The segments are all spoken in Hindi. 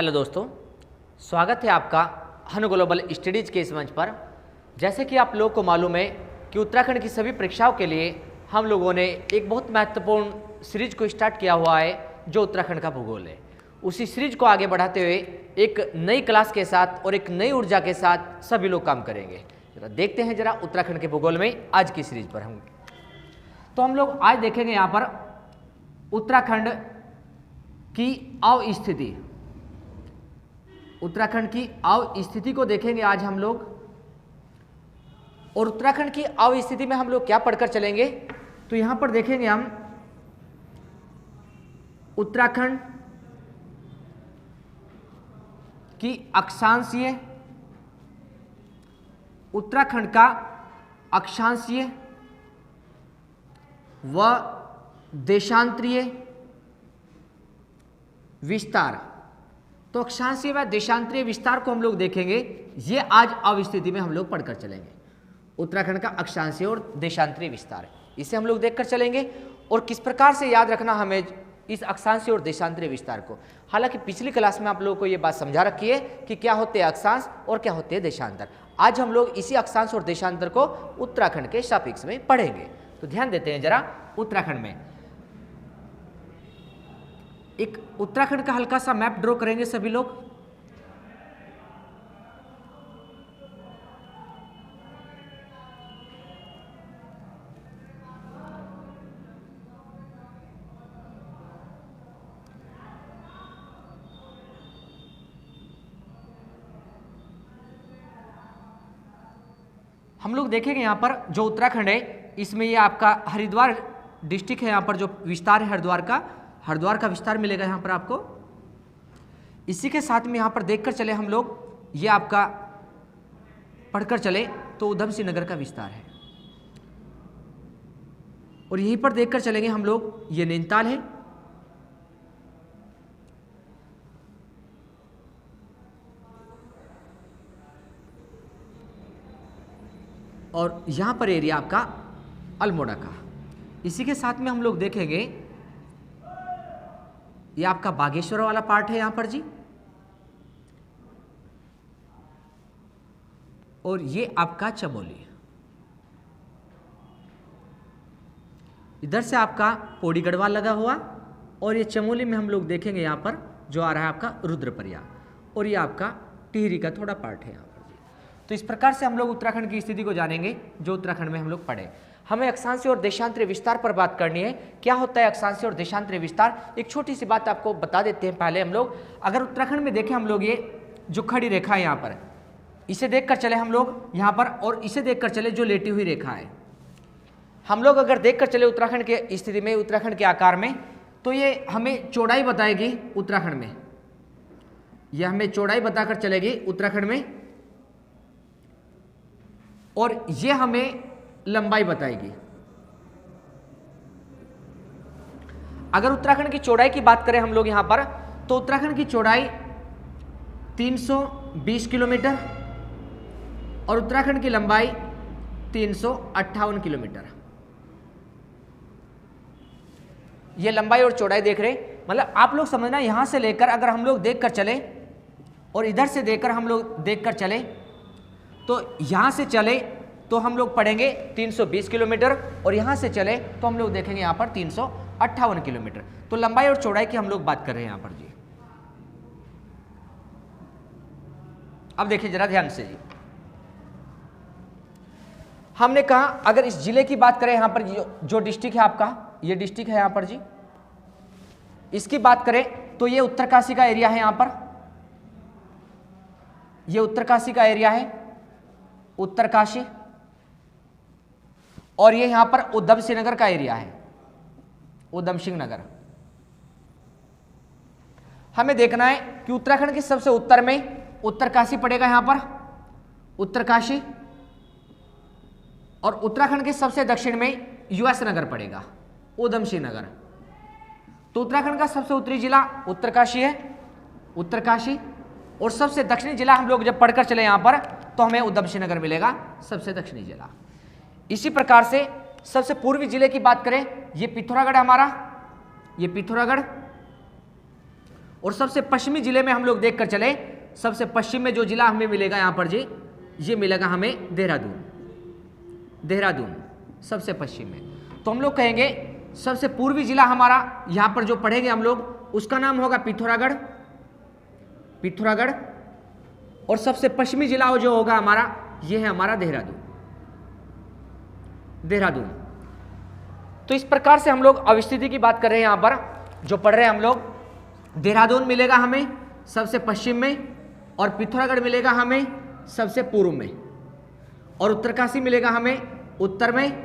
हेलो दोस्तों, स्वागत है आपका हन ग्लोबल स्टडीज के इस मंच पर। जैसे कि आप लोग को मालूम है कि उत्तराखंड की सभी परीक्षाओं के लिए हम लोगों ने एक बहुत महत्वपूर्ण सीरीज को स्टार्ट किया हुआ है जो उत्तराखंड का भूगोल है। उसी सीरीज को आगे बढ़ाते हुए एक नई क्लास के साथ और एक नई ऊर्जा के साथ सभी लोग काम करेंगे। जरा देखते हैं जरा उत्तराखंड के भूगोल में आज की सीरीज पर हम लोग आज देखेंगे यहाँ पर उत्तराखंड की अवस्थिति। उत्तराखंड की अवस्थिति को देखेंगे आज हम लोग। और उत्तराखंड की अवस्थिति में हम लोग क्या पढ़कर चलेंगे, तो यहां पर देखेंगे हम उत्तराखंड की अक्षांशीय, उत्तराखंड का अक्षांशीय व देशांतरीय विस्तार। तो अक्षांशीय व देशांतरीय विस्तार को हम लोग देखेंगे, ये आज अवस्थिति में हम लोग पढ़कर चलेंगे। उत्तराखंड का अक्षांशीय और देशांतरीय विस्तार, इसे हम लोग देखकर चलेंगे और किस प्रकार से याद रखना हमें इस अक्षांशीय और देशांतरीय विस्तार को। हालांकि पिछली क्लास में आप लोगों को ये बात समझा रखी है कि क्या होते हैं अक्षांश और क्या होते हैं देशांतर। आज हम लोग इसी अक्षांश और देशांतर को उत्तराखंड के सापेक्ष में पढ़ेंगे। तो ध्यान देते हैं जरा उत्तराखंड में। एक उत्तराखंड का हल्का सा मैप ड्रॉ करेंगे सभी लोग। हम लोग देखेंगे यहाँ पर जो उत्तराखंड है, इसमें ये आपका हरिद्वार डिस्ट्रिक्ट है। यहाँ पर जो विस्तार है हरिद्वार का विस्तार मिलेगा यहाँ पर आपको। इसी के साथ में यहाँ पर देखकर चले हम लोग, ये आपका पढ़कर चले तो उधम सिंह नगर का विस्तार है। और यहीं पर देखकर चलेंगे हम लोग, ये नैनीताल है। और यहाँ पर एरिया आपका अल्मोड़ा का। इसी के साथ में हम लोग देखेंगे ये आपका बागेश्वर वाला पार्ट है यहाँ पर जी। और ये आपका चमोली, इधर से आपका पौड़ी गढ़वाल लगा हुआ। और ये चमोली में हम लोग देखेंगे यहाँ पर जो आ रहा है आपका रुद्रप्रयाग। और ये आपका टिहरी का थोड़ा पार्ट है यहाँ पर जी। तो इस प्रकार से हम लोग उत्तराखंड की स्थिति को जानेंगे जो उत्तराखंड में हम लोग पढ़े। हमें अक्षांशीय और देशांतरीय विस्तार पर बात करनी है। क्या होता है अक्षांशीय और देशांतरीय विस्तार, एक छोटी सी बात आपको बता देते हैं पहले हम लोग। अगर उत्तराखंड में देखें हम लोग, ये जो खड़ी रेखा है यहाँ पर, इसे देखकर चले हम लोग यहाँ पर, और इसे देखकर चले जो लेटी हुई रेखा है। हम लोग अगर देखकर चले उत्तराखंड के स्थिति में, उत्तराखंड के आकार में, तो ये हमें चौड़ाई बताएगी उत्तराखंड में। यह हमें चौड़ाई बताकर चलेगी उत्तराखंड में, और ये हमें लंबाई बताएगी। अगर उत्तराखंड की चौड़ाई की बात करें हम लोग यहां पर, तो उत्तराखंड की चौड़ाई 320 किलोमीटर और उत्तराखंड की लंबाई 358 किलोमीटर। ये लंबाई और चौड़ाई देख रहे, मतलब आप लोग समझना, यहां से लेकर अगर हम लोग देखकर चले और इधर से देखकर हम लोग देखकर चले, तो यहां से चले तो हम लोग पढ़ेंगे 320 किलोमीटर, और यहां से चले तो हम लोग देखेंगे यहां पर 358 किलोमीटर। तो लंबाई और चौड़ाई की हम लोग बात कर रहे हैं यहां पर जी। अब देखिए जरा ध्यान से जी, हमने कहा अगर इस जिले की बात करें, यहां पर जो डिस्ट्रिक्ट है आपका, ये डिस्ट्रिक्ट है यहां पर जी, इसकी बात करें तो ये उत्तरकाशी का एरिया है। यहां पर ये उत्तरकाशी का एरिया है, उत्तरकाशी। और ये यहां पर उधम सिंह नगर का एरिया है, उधम सिंह नगर। हमें देखना है कि उत्तराखंड के सबसे उत्तर में उत्तरकाशी पड़ेगा यहां पर, उत्तरकाशी। और उत्तराखंड के सबसे दक्षिण में यूएस नगर पड़ेगा, उधम सिंह नगर। तो उत्तराखंड का सबसे उत्तरी जिला उत्तरकाशी है, उत्तरकाशी। और सबसे दक्षिणी जिला हम लोग जब पढ़कर चले यहां पर, तो हमें उधम सिंह नगर मिलेगा, सबसे दक्षिणी जिला। इसी प्रकार से सबसे पूर्वी जिले की बात करें, ये पिथौरागढ़ हमारा, ये पिथौरागढ़। और सबसे पश्चिमी जिले में हम लोग देख कर चले, सबसे पश्चिम में जो जिला हमें मिलेगा यहाँ पर जी, ये मिलेगा हमें देहरादून। देहरादून सबसे पश्चिम में। तो हम लोग कहेंगे सबसे पूर्वी जिला हमारा यहाँ पर जो पढ़ेंगे हम लोग, उसका नाम होगा पिथौरागढ़, पिथौरागढ़। और सबसे पश्चिमी जिला जो होगा हमारा, ये है हमारा देहरादून, देहरादून। तो इस प्रकार से हम लोग अवस्थिति की बात कर रहे हैं। यहाँ पर जो पढ़ रहे हैं हम लोग, देहरादून मिलेगा हमें सबसे पश्चिम में, और पिथौरागढ़ मिलेगा हमें सबसे पूर्व में, और उत्तरकाशी मिलेगा हमें उत्तर में,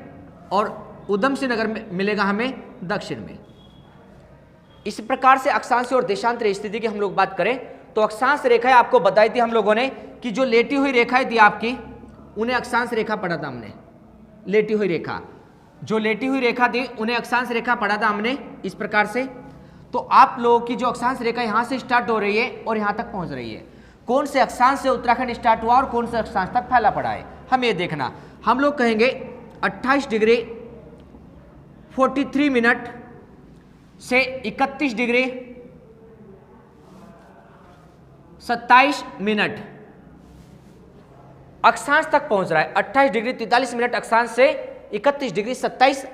और उधम सिंह नगर में मिलेगा हमें दक्षिण में। इस प्रकार से अक्षांश और देशांतर स्थिति की हम लोग बात करें तो अक्षांश रेखाएं आपको बताई थी हम लोगों ने कि जो लेटी हुई रेखाएं थी आपकी, उन्हें अक्षांश रेखा पढ़ा था हमने। लेटी हुई रेखा, जो लेटी हुई रेखा थी उन्हें अक्षांश रेखा पढ़ा था हमने इस प्रकार से। तो आप लोगों की जो अक्षांश रेखा यहाँ से स्टार्ट हो रही है और यहाँ तक पहुँच रही है, कौन से अक्षांश से उत्तराखंड स्टार्ट हुआ और कौन से अक्षांश तक फैला पड़ा है, हमें ये देखना। हम लोग कहेंगे 28 डिग्री 43 मिनट से 31 डिग्री 27 मिनट अक्षांश तक पहुंच रहा है। 28 डिग्री 43 मिनट अक्षांश से 31 डिग्री 27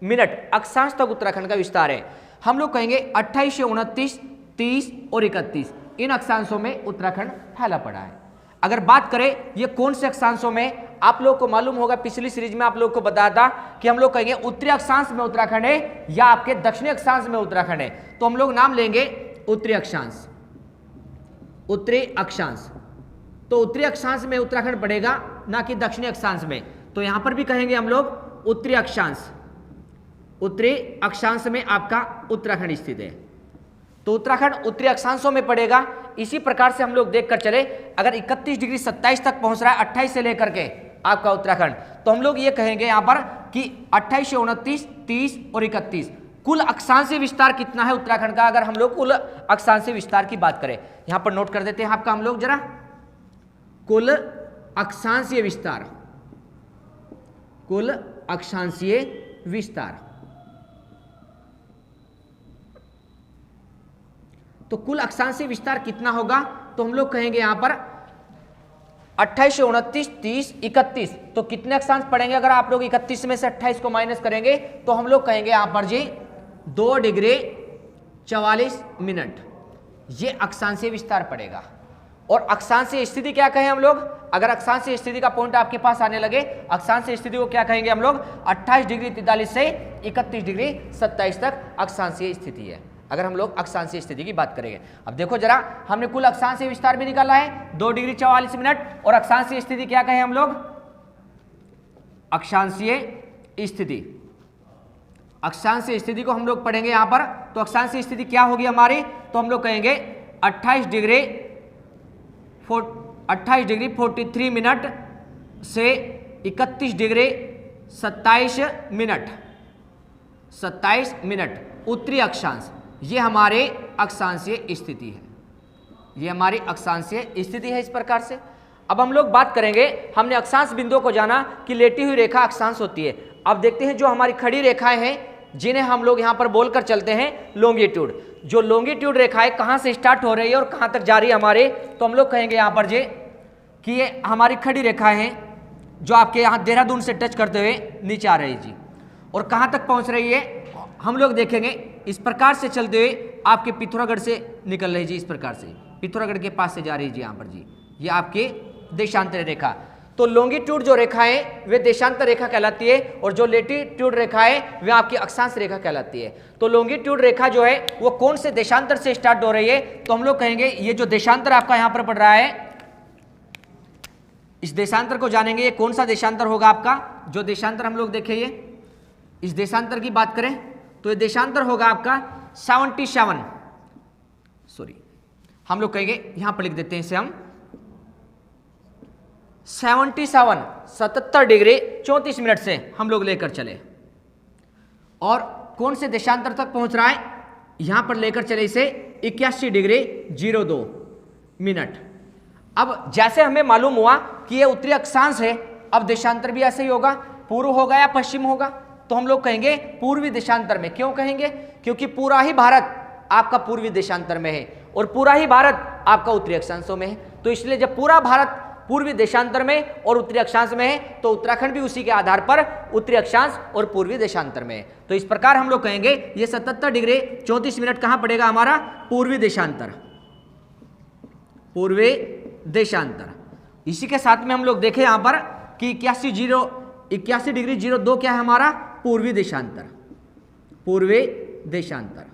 मिनट अक्षांश तक उत्तराखंड का विस्तार है। हम लोग कहेंगे 28 से 29, 30 और 31 इन अक्षांशों में उत्तराखंड फैला पड़ा है। अगर बात करें ये कौन से अक्षांशों में, आप लोग को मालूम होगा पिछली सीरीज में आप लोग को बताया था कि हम लोग कहेंगे उत्तरी अक्षांश में उत्तराखंड है या आपके दक्षिणी अक्षांश में उत्तराखंड है। तो हम लोग नाम लेंगे उत्तरी अक्षांश, उत्तरी अक्षांश। तो उत्तरी अक्षांश में उत्तराखंड पड़ेगा, ना कि दक्षिणी अक्षांश में। तो यहां पर भी कहेंगे हम लोग उत्तरी अक्षांश, उत्तरी अक्षांश में आपका उत्तराखंड स्थित है। तो उत्तराखंड उत्तरी अक्षांशों में पड़ेगा। इसी प्रकार से हम लोग देख कर चले, अगर 31 डिग्री 27 तक पहुंच रहा है 28 से लेकर के आपका उत्तराखंड, तो हम लोग ये कहेंगे यहां पर कि 28 से 29, 30 और 31 कुल अक्षांशीय विस्तार कितना है उत्तराखंड का। अगर हम लोग कुल अक्षांशीय विस्तार की बात करें, यहां पर नोट कर देते हैं आपका हम लोग जरा, कुल अक्षांशीय विस्तार, कुल अक्षांशीय विस्तार। तो कुल अक्षांशीय विस्तार कितना होगा, तो हम लोग कहेंगे यहां पर 28 से 29, 30, 31। तो कितने अक्षांश पड़ेंगे, अगर आप लोग 31 में से 28 को माइनस करेंगे तो हम लोग कहेंगे यहां पर जी 2 डिग्री 44 मिनट ये अक्षांशीय विस्तार पड़ेगा। और अक्षांशीय स्थिति क्या कहें हम लोग, अगर अक्षांशीय स्थिति का पॉइंट आपके पास आने लगे, अक्षांशीय स्थिति को क्या कहेंगे हम लोग, 28 डिग्री 43 से 31 डिग्री 27 तक अक्षांशीय स्थिति है, अगर हम लोग अक्षांशीय स्थिति की बात करेंगे। अब देखो जरा, हमने कुल अक्षांशीय विस्तार भी निकाला है 2 डिग्री 44 मिनट, और अक्षांशीय स्थिति क्या कहें हम लोग, अक्षांशीय स्थिति। अक्षांशीय स्थिति को हम लोग पढ़ेंगे यहां पर, तो अक्षांशीय स्थिति क्या होगी हमारी, तो हम लोग कहेंगे 28 डिग्री 43 मिनट से 31 डिग्री 27 मिनट, 27 मिनट उत्तरी अक्षांश, ये हमारे अक्षांशीय स्थिति है, ये हमारी अक्षांशीय स्थिति है इस प्रकार से। अब हम लोग बात करेंगे, हमने अक्षांश बिंदुओं को जाना कि लेटी हुई रेखा अक्षांश होती है। अब देखते हैं जो हमारी खड़ी रेखाएं हैं जिन्हें हम लोग यहां पर बोलकर चलते हैं लॉन्गिट्यूड। जो लॉन्गिट्यूड रेखाएं कहां से स्टार्ट हो रही है और कहां तक जा रही है हमारे, तो हम लोग कहेंगे यहां पर जी कि ये हमारी खड़ी रेखाएं हैं जो आपके यहां देहरादून से टच करते हुए नीचे आ रही है जी, और कहां तक पहुंच रही है हम लोग देखेंगे इस प्रकार से चलते हुए आपके पिथौरागढ़ से निकल रही जी, इस प्रकार से पिथौरागढ़ के पास से जा रही है जी यहाँ पर जी, ये आपके देशांतर रेखा। तो लॉन्गिट्यूड जो रेखा है वे देशांतर रेखा कहलाती है, और जो लेटीट्यूड रेखा है वे आपकी अक्षांश रेखा कहलाती है। तो लॉन्गिट्यूड रेखा जो है वो कौन से देशांतर से स्टार्ट हो रही है, तो हम लोग कहेंगे ये जो देशांतर आपका यहाँ पर पड़ रहा है, इस देशांतर को जानेंगे। ये कौन सा देशांतर होगा आपका, जो देशांतर हम लोग देखें, ये इस देशांतर की बात करें तो ये देशांतर होगा आपका 77, सॉरी हम लोग कहेंगे यहां पर लिख देते हैं इसे हम 77 डिग्री 34 मिनट से हम लोग लेकर चले, और कौन से देशांतर तक पहुंच रहा है, यहां पर लेकर चले इसे 81 डिग्री 02 मिनट। अब जैसे हमें मालूम हुआ कि ये उत्तरी अक्षांश है, अब देशांतर भी ऐसे ही होगा, पूर्व होगा या पश्चिम होगा, तो हम लोग कहेंगे पूर्वी देशांतर में। क्यों कहेंगे, क्योंकि पूरा ही भारत आपका पूर्वी देशांतर में है, और पूरा ही भारत आपका उत्तरी अक्षांशों में है। तो इसलिए जब पूरा भारत पूर्वी देशांतर में और उत्तरी अक्षांश में है तो उत्तराखंड भी उसी के आधार पर उत्तरी अक्षांश और पूर्वी देशांतर में है। तो इस प्रकार हम लोग कहेंगे ये 77 डिग्री 34 मिनट कहां पड़ेगा हमारा? पूर्वी देशांतर, पूर्वी देशांतर। इसी के साथ में हम लोग देखें यहां पर कि 81 डिग्री 02 क्या है हमारा? पूर्वी देशांतर, पूर्वी देशांतर।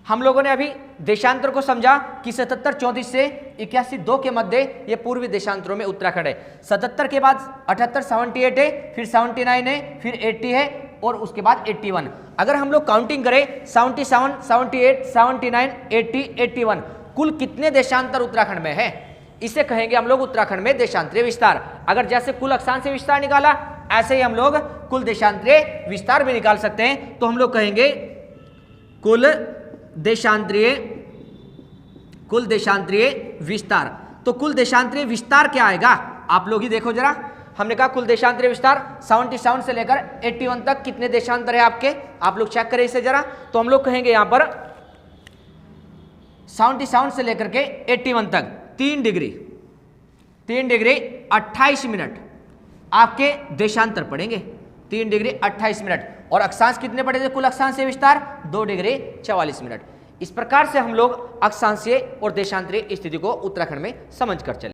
हम लोगों ने अभी देशांतर को समझा कि 77 34 से 81 2 के मध्य ये पूर्वी देशांतरों में उत्तराखंड है। 77 के बाद 78 78 है, फिर 79 है, फिर 80 है और उसके बाद 81। अगर हम लोग काउंटिंग करें 77 78 79 80 81 कुल कितने देशांतर उत्तराखंड में है? इसे कहेंगे हम लोग उत्तराखंड में देशांतरीय विस्तार। अगर जैसे कुल अक्षांशीय विस्तार निकाला ऐसे ही हम लोग कुल देशांतरीय विस्तार भी निकाल सकते हैं। तो हम लोग कहेंगे कुल देशांतरीय विस्तार। तो कुल देशांतरीय विस्तार क्या आएगा? आप लोग ही देखो जरा। हमने कहा कुल देशांतरीय विस्तार 77 से लेकर 81 तक कितने देशांतर है आपके? आप लोग चेक करें इसे जरा। तो हम लोग कहेंगे यहां पर 77 से लेकर के 81 तक 3 डिग्री 28 मिनट आपके देशांतर पड़ेंगे। 3 डिग्री 28 मिनट। और अक्षांश कितने पड़े थे? कुल अक्षांशीय विस्तार 2 डिग्री 44 मिनट। इस प्रकार से हम लोग अक्षांशीय और देशांतरीय स्थिति को उत्तराखंड में समझ कर चले।